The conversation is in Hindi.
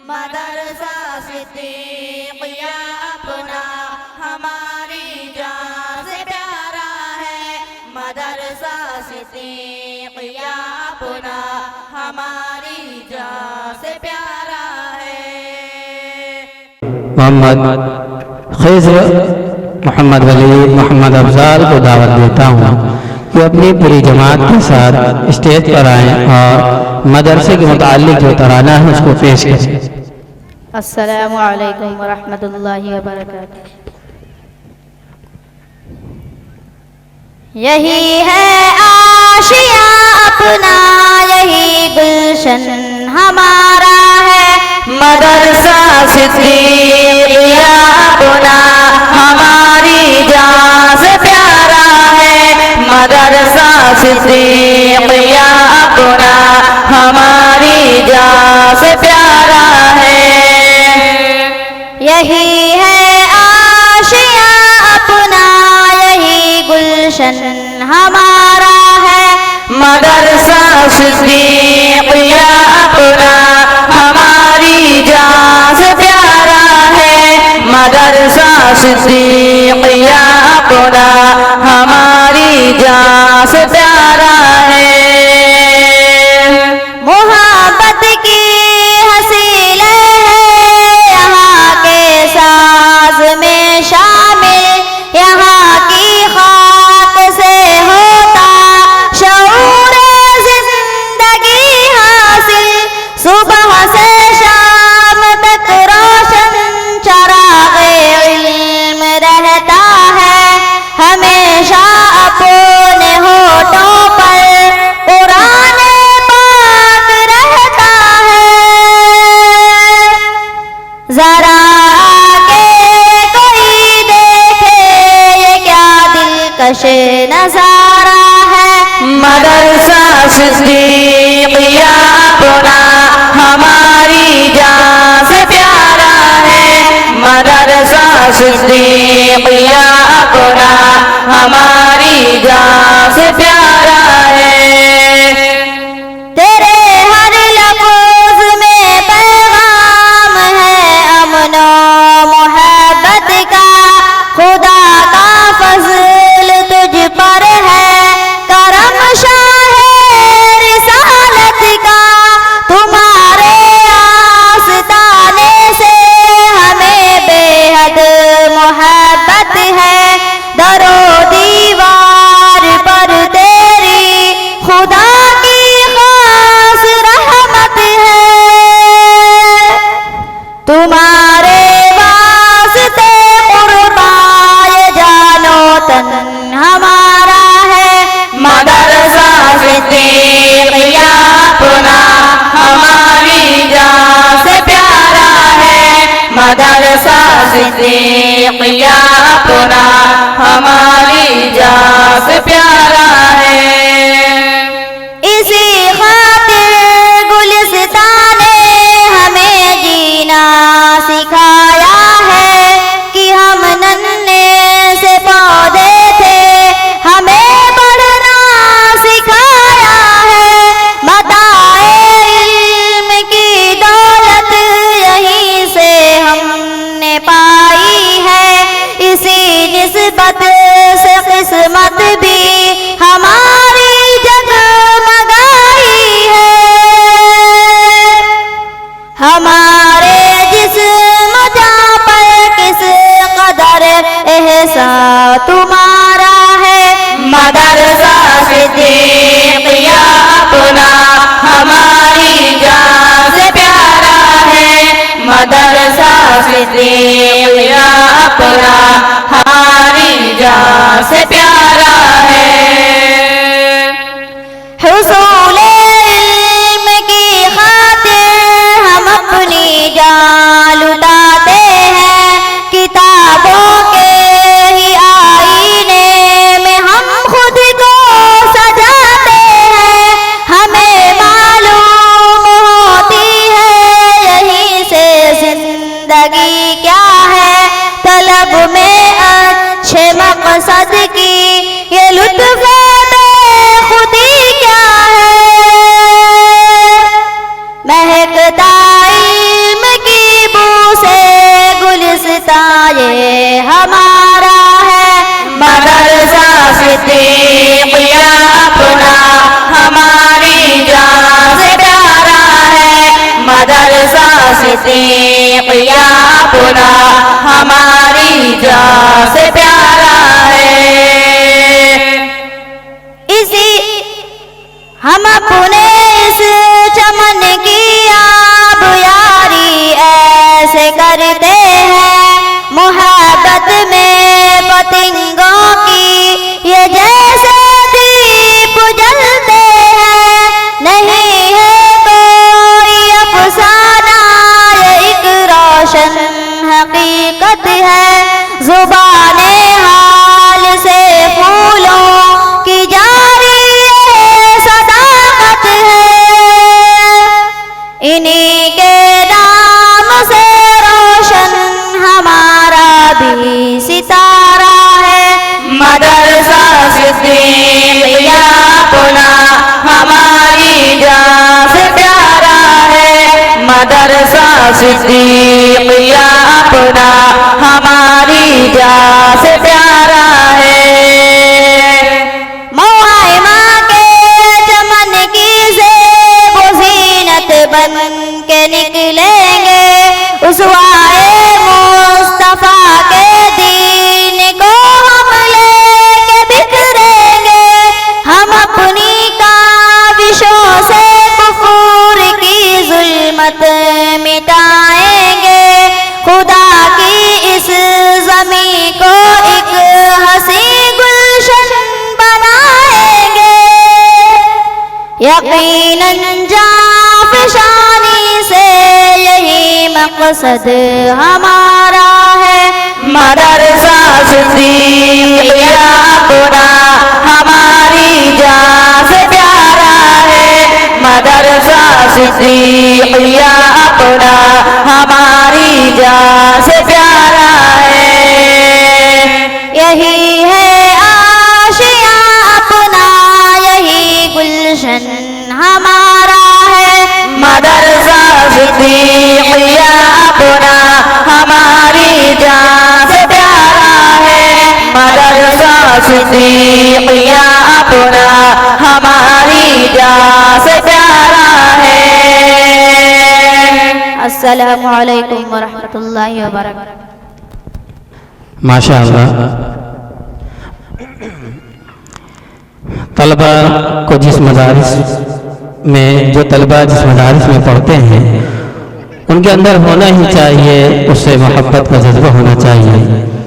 मदरसा सिद्दीक़िया अपना हमारी जान से प्यारा है। मदरसा सिद्दीक़िया अपना हमारी जान से प्यारा है। मोहम्मद खिज़्र, मोहम्मद वलीद, मोहम्मद अफजाल को दावत देता हूँ कि अपनी पूरी जमात के साथ स्टेज पर आएँ और मदरसे के मुताल्लिक जो तराना है उसको पेश करें। अस्सलामु अलैकुम वरहमतुल्लाहि वबरकातुहू। यही है आशिया अपना, यही गुलशन हमारा है। मदरसा सिद्दीक़िया अपना हमारी जान से प्यारा है। मदरसा सिद्दीक़िया अपना हमारी जान से प्यारा है। यही है आशिया अपना, यही गुलशन हमारा है। मदरसा सिद्दीक़िया अपना हमारी जान से प्यारा है। मदरसा सिद्दीक़िया अपना हमारी जान से प्यारा है। मोहब्बत की हसीले हैं यहाँ के साज में शामिल, यहाँ की खाक से होता शऊर जिंदगी हासिल। सुबह से शाम तक रोशन चराग़े इल्म रहता है। हमेशा अपने होठों पर कुरान पाक रहता है। जरा आके कोई देखे ये क्या दिलकश नजारा है। मदरसा सिद्दीक़िया अपना हमारी जान से प्यारा है। मदरसा सिद्दीक़िया अपना हमारी जान से प्यारा है। तेरे हर लफ्ज़ में पैगाम है अमन और मोहब्बत का। खुदा का फज़ल तुझ पर है, करम शाहे रिसालत का। तुम्हारे आस्ताने से हमें बेहद मोहब्बत है। दरो दीवार पर तेरी खुदा की खास रहमत है। तुम्हारे वास्ते कुर्बान जानो तन हमारा है। मदरसा सिद्दीक़िया अपना हमारी जान से प्यारा है। मदरसा सिद्दीक़िया अपना हमारी जान से प्यारा है। इसी खातिर गुलिस्तान ने हमें जीना सिखाया है कि हम नन्हे से पौधे थे, हमें बढ़ना सिखाया है। मताए इल्म की दौलत यहीं से हमने पाई है। इसी निस्बत से किस्मत भी हमारी जगमगाई है। हमारे जिस्म जां पर किस कदर एहसान तुम्हारा है। मदरसा सिद्दीक़िया अपना हमारी जान से प्यारा है। मदरसा सिद्दीक़िया अपना हमारी जान से प्यारा है। हुसूले इल्म की खातिर हम अपनी जान लुटाते हैं। किताबों के ही आईने में हम खुद को सजाते हैं। हमें मालूम होती है यहीं से जिंदगी क्या है। तलब में अच्छे मकसद की ये लुत्फ़ खुदी क्या है। महकता इल्म सिद्दीक़ या अपना हमारी जान से प्यारा है। इसी हम अपने इस चमन की आब यारी ऐसे करते हैं, मोहब्बत में पतंगों की ये जैसे दीप जलते हैं। नहीं है कोई अफसाना, ये एक रोशन हकीकत है। जुबाने हाल से फूलों की जारी सदाकत है। इन्हीं के नाम से रोशन हमारा भी सितारा है। मदरसा सिद्दीक़ या अपना हमारी जान से प्यारा है। मदरसा सिद्दीक़ या अपना हमारी जान से प्यारा है। मौआए माँ के चमन की ज़ेब व ज़ीनत बन के निकलेंगे, उसवाए मुस्तफा के दीन को हम लेके बिखरेंगे। हम अपनी काविशों से कुफूर की जुल्मत मिटाएंगे। खुदा की इस ज़मीं को एक हसी गुलशन बनाएंगे। यकीनन जाफ़शानी से यही मकसद हमारा है। मदरसा सिद्दीक़ या अपना हमारी जान से प्यारा है। मदरसा सिद्दीक़ या अपना हमारी जान से प्यारा है। यही है आशिया अपना, यही गुलशन हमारा है। मदरसा सिद्दीक़ या अपना हमारी जान से प्यारा है। मदरसा सिद्दीक़ या अपना हमारी जान से प्यारा है। अस्सलामु अलैकुम व रहमतुल्लाहि व बरकातुहू। माशाअल्लाह। तलबा को जिस मदारिस में जो तलबा जिस मदारिस में पढ़ते हैं उनके अंदर होना ही चाहिए, उससे मोहब्बत का जज्बा होना चाहिए।